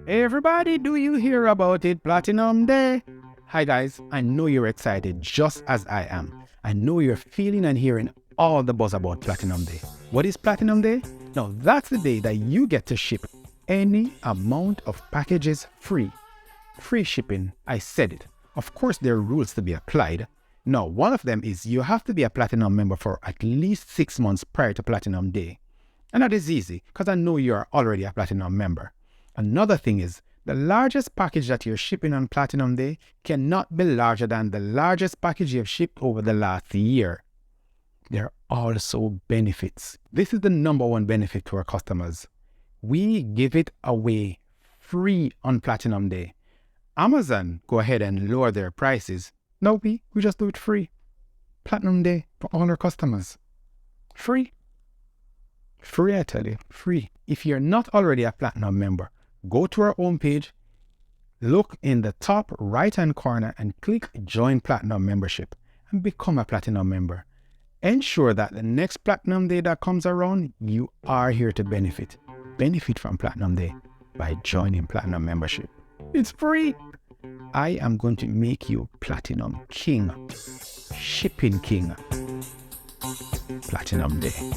Hey everybody, do you hear about it? Platinum Day! Hi guys, I know you're excited just as I am. I know you're feeling and hearing all the buzz about Platinum Day. What is Platinum Day? Now that's the day that you get to ship any amount of packages free. Free shipping, I said it. Of course there are rules to be applied. Now one of them is you have to be a Platinum member for at least 6 months prior to Platinum Day. And that is easy because I know you're already a Platinum member. Another thing is, the largest package that you're shipping on Platinum Day cannot be larger than the largest package you've shipped over the last year. There are also benefits. This is the number one benefit to our customers. We give it away free on Platinum Day. Amazon go ahead and lower their prices. No, we just do it free. Platinum Day for all our customers. Free. Free, I tell you, free. If you're not already a Platinum member, go to our homepage, look in the top right-hand corner and click Join Platinum Membership and become a Platinum member. Ensure that the next Platinum Day that comes around, you are here to benefit. Benefit from Platinum Day by joining Platinum Membership. It's free. I am going to make you Platinum King, Shipping King. Platinum Day.